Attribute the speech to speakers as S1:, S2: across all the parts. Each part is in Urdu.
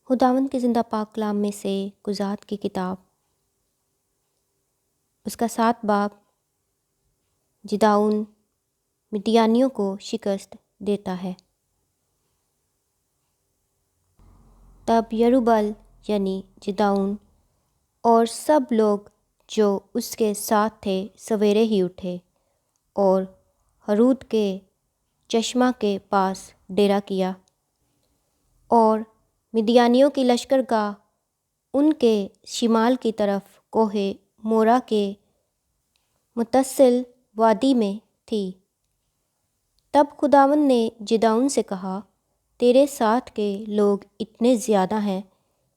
S1: خداوند کے زندہ پاک کلام میں سے قضات کی کتاب، اس کا 7 باب جدعون مدیانیوں کو شکست دیتا ہے۔ تب یروبال یعنی جدعون اور سب لوگ جو اس کے ساتھ تھے سویرے ہی اٹھے اور ہرود کے چشمہ کے پاس ڈیرا کیا، اور مدیانیوں کی لشکرگاہ ان کے شمال کی طرف کوہ مورا کے متصل وادی میں تھی۔ تب خداوند نے جدعون سے کہا، تیرے ساتھ کے لوگ اتنے زیادہ ہیں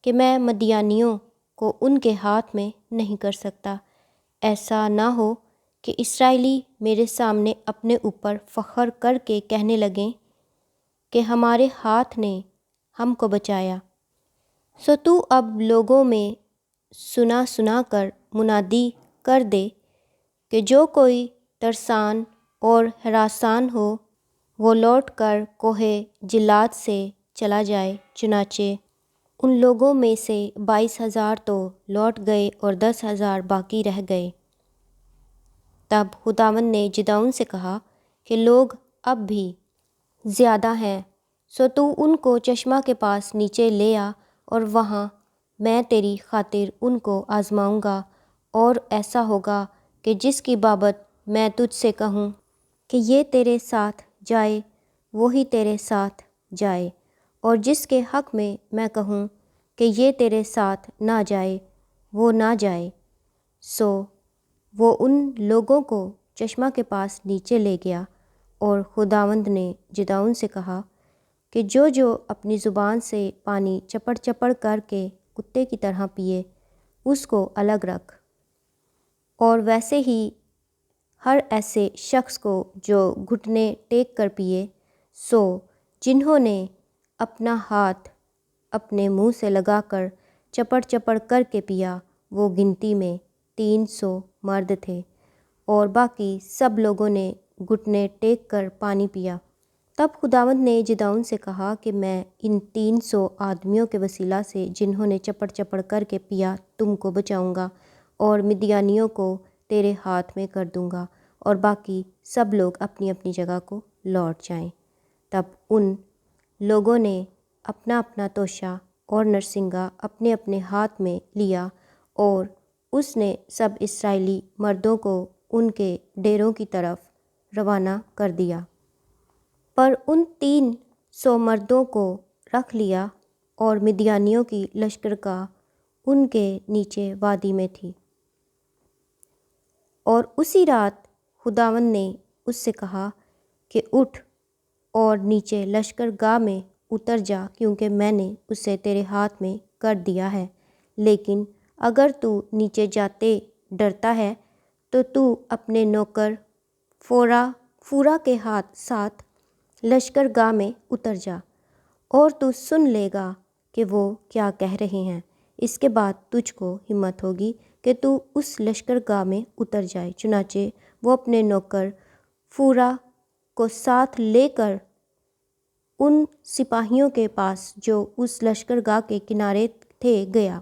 S1: کہ میں مدیانیوں کو ان کے ہاتھ میں نہیں کر سکتا۔ ایسا نہ ہو کہ اسرائیلی میرے سامنے اپنے اوپر فخر کر کے کہنے لگیں کہ ہمارے ہاتھ نے ہم کو بچایا۔ سو تو اب لوگوں میں سنا سنا کر منادی کر دے کہ جو کوئی ترسان اور ہراسان ہو وہ لوٹ کر کوہ جلاد سے چلا جائے۔ چنانچہ ان لوگوں میں سے 22,000 تو لوٹ گئے اور 10,000 باقی رہ گئے۔ تب خداوند نے جدعون سے کہا کہ لوگ اب بھی زیادہ ہیں، سو تو ان کو چشمہ کے پاس نیچے لے آ، اور وہاں میں تیری خاطر ان کو آزماؤں گا، اور ایسا ہوگا کہ جس کی بابت میں تجھ سے کہوں کہ یہ تیرے ساتھ جائے وہی تیرے ساتھ جائے، اور جس کے حق میں میں کہوں کہ یہ تیرے ساتھ نہ جائے وہ نہ جائے۔ سو وہ ان لوگوں کو چشمہ کے پاس نیچے لے گیا، اور خداوند نے جدعون سے کہا کہ جو جو اپنی زبان سے پانی چپڑ چپڑ کر کے کتے کی طرح پیے اس کو الگ رکھ، اور ویسے ہی ہر ایسے شخص کو جو گھٹنے ٹیک کر پیے۔ سو جنہوں نے اپنا ہاتھ اپنے منہ سے لگا کر چپڑ چپڑ کر کے پیا وہ گنتی میں 300 مرد تھے، اور باقی سب لوگوں نے گھٹنے ٹیک کر پانی پیا۔ تب خداوند نے جدعون سے کہا کہ میں ان 300 آدمیوں کے وسیلہ سے جنہوں نے چپڑ چپڑ کر کے پیا تم کو بچاؤں گا، اور مدیانیوں کو تیرے ہاتھ میں کر دوں گا، اور باقی سب لوگ اپنی اپنی جگہ کو لوٹ جائیں۔ تب ان لوگوں نے اپنا اپنا توشہ اور نرسنگا اپنے اپنے ہاتھ میں لیا، اور اس نے سب اسرائیلی مردوں کو ان کے ڈیروں کی طرف روانہ کر دیا۔ پر ان 300 مردوں کو رکھ لیا، اور مدیانیوں کی لشکرگاہ ان کے نیچے وادی میں تھی۔ اور اسی رات خداوند نے اس سے کہا کہ اٹھ اور نیچے لشکرگاہ میں اتر جا، کیونکہ میں نے اسے تیرے ہاتھ میں کر دیا ہے۔ لیکن اگر تو نیچے جاتے ڈرتا ہے تو اپنے نوکر فورا کے ساتھ لشکرگاہ میں اتر جا، اور تو سن لے گا کہ وہ کیا کہہ رہے ہیں۔ اس کے بعد تجھ کو ہمت ہوگی کہ تو اس لشکرگاہ میں اتر جائے۔ چنانچہ وہ اپنے نوکر فورا کو ساتھ لے کر ان سپاہیوں کے پاس جو اس لشکرگاہ کے کنارے تھے گیا،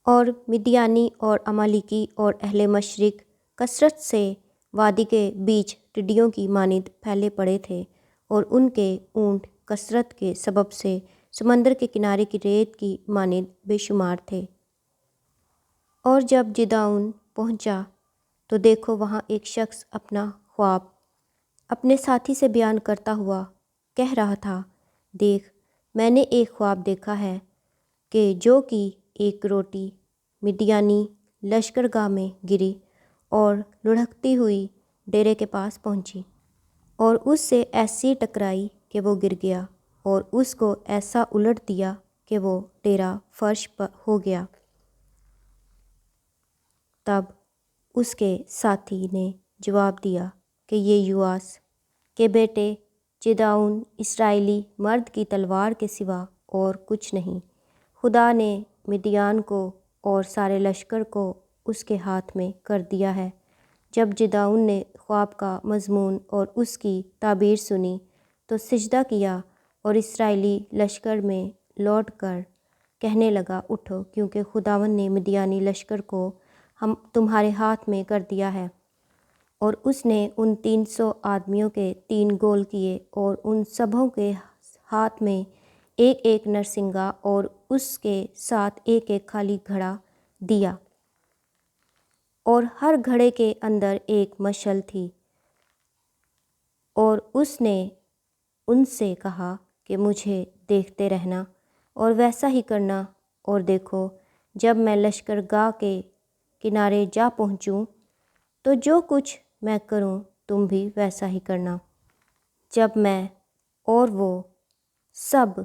S1: اور مدیانی اور عمالیکی اور اہل مشرق کثرت سے وادی کے بیچ ٹڈیوں کی مانند پھیلے پڑے تھے، اور ان کے اونٹ کثرت کے سبب سے سمندر کے کنارے کی ریت کی مانند بے شمار تھے۔ اور جب جدعون پہنچا تو دیکھو وہاں ایک شخص اپنا خواب اپنے ساتھی سے بیان کرتا ہوا کہہ رہا تھا، دیکھ میں نے ایک خواب دیکھا ہے کہ جو کہ ایک روٹی مدیانی لشکرگاہ میں گری اور لڑھکتی ہوئی ڈیرے کے پاس پہنچی، اور اس سے ایسی ٹکرائی کہ وہ گر گیا، اور اس کو ایسا الٹ دیا کہ وہ ڈیرا فرش ہو گیا۔ تب اس کے ساتھی نے جواب دیا کہ یہ یواس کے بیٹے جدعون اسرائیلی مرد کی تلوار کے سوا اور کچھ نہیں۔ خدا نے مدیان کو اور سارے لشکر کو اس کے ہاتھ میں کر دیا ہے۔ جب جدعون نے خواب کا مضمون اور اس کی تعبیر سنی تو سجدہ کیا، اور اسرائیلی لشکر میں لوٹ کر کہنے لگا، اٹھو، کیونکہ خداوند نے مدیانی لشکر کو ہم تمہارے ہاتھ میں کر دیا ہے۔ اور اس نے ان 300 آدمیوں کے 3 گول کیے اور ان سبھوں کے ہاتھ میں ایک ایک نرسنگا اور اس کے ساتھ ایک ایک خالی گھڑا دیا، اور ہر گھڑے کے اندر ایک مشل تھی۔ اور اس نے ان سے کہا کہ مجھے دیکھتے رہنا اور ویسا ہی کرنا، اور دیکھو جب میں لشکرگاہ کے کنارے جا پہنچوں تو جو کچھ میں کروں تم بھی ویسا ہی کرنا۔ جب میں اور وہ سب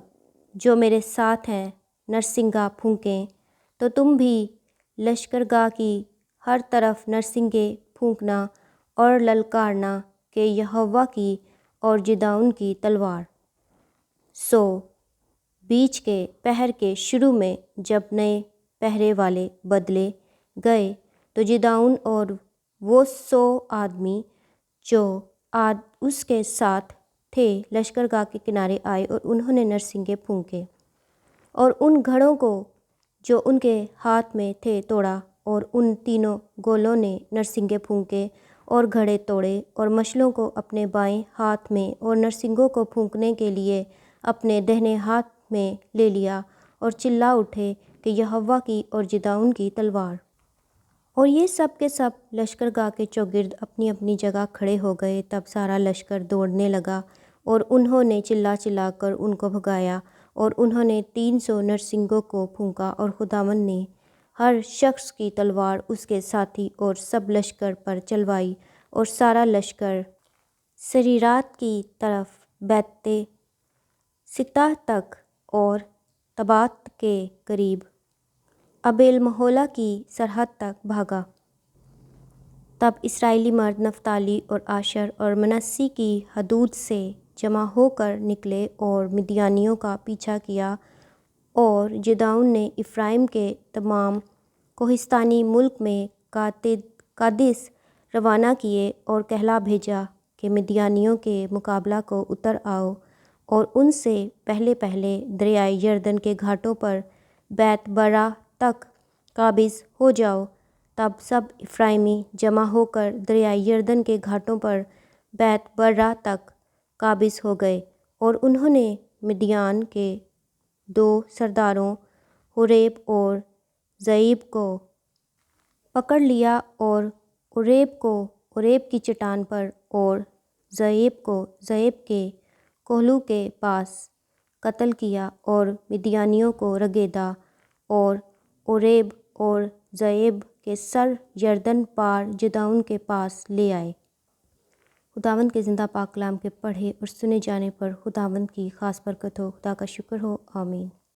S1: جو میرے ساتھ ہیں نرسنگا پھونکیں تو تم بھی لشکرگاہ کی ہر طرف نرسنگے پھونکنا اور للکارنا کہ یہوہ کی اور جدعون کی تلوار۔ سو بیچ کے پہر کے شروع میں جب نئے پہرے والے بدلے گئے تو جدعون اور وہ 100 آدمی جو اس کے ساتھ تھے لشکرگاہ کے کنارے آئے، اور انہوں نے نرسنگے پھونکے اور ان گھڑوں کو جو ان کے ہاتھ میں تھے توڑا، اور ان 3 گولوں نے نرسنگے پھونکے اور گھڑے توڑے، اور مشلوں کو اپنے بائیں ہاتھ میں اور نرسنگوں کو پھونکنے کے لیے اپنے دہنے ہاتھ میں لے لیا، اور چلا اٹھے کہ یہوہ کی اور جدعون کی تلوار۔ اور یہ سب کے سب لشکرگاہ کے چوگرد اپنی اپنی جگہ کھڑے ہو گئے۔ تب سارا لشکر دوڑنے لگا، اور انہوں نے چلا چلا کر ان کو بھگایا، اور انہوں نے 300 نرسنگوں کو پھونکا، اور خداوند نے ہر شخص کی تلوار اس کے ساتھی اور سب لشکر پر چلوائی، اور سارا لشکر سریرات کی طرف بیت سطح تک اور تبات کے قریب ابیل مہولا کی سرحد تک بھاگا۔ تب اسرائیلی مرد نفتالی اور آشر اور منسی کی حدود سے جمع ہو کر نکلے اور مدیانیوں کا پیچھا کیا، اور جدعون نے افرائیم کے تمام کوہستانی ملک میں قادس روانہ کیے اور کہلا بھیجا کہ مدیانیوں کے مقابلہ کو اتر آؤ، اور ان سے پہلے پہلے دریائے یردن کے گھاٹوں پر بیت برا تک قابض ہو جاؤ۔ تب سب افرائیمی جمع ہو کر دریائے یردن کے گھاٹوں پر بیت برا تک قابض ہو گئے، اور انہوں نے مدیان کے 2 سرداروں اوریب اور زیب کو پکڑ لیا، اور اوریب کو اوریب کی چٹان پر اور زیب کو زیب کے کوہلو کے پاس قتل کیا، اور مدیانیوں کو رگیدا، اور اوریب اور زیب کے سر یردن پار جدعون کے پاس لے آئے۔ خداوند کے زندہ پاک کلام کے پڑھے اور سنے جانے پر خداوند کی خاص برکت ہو۔ خدا کا شکر ہو، آمین۔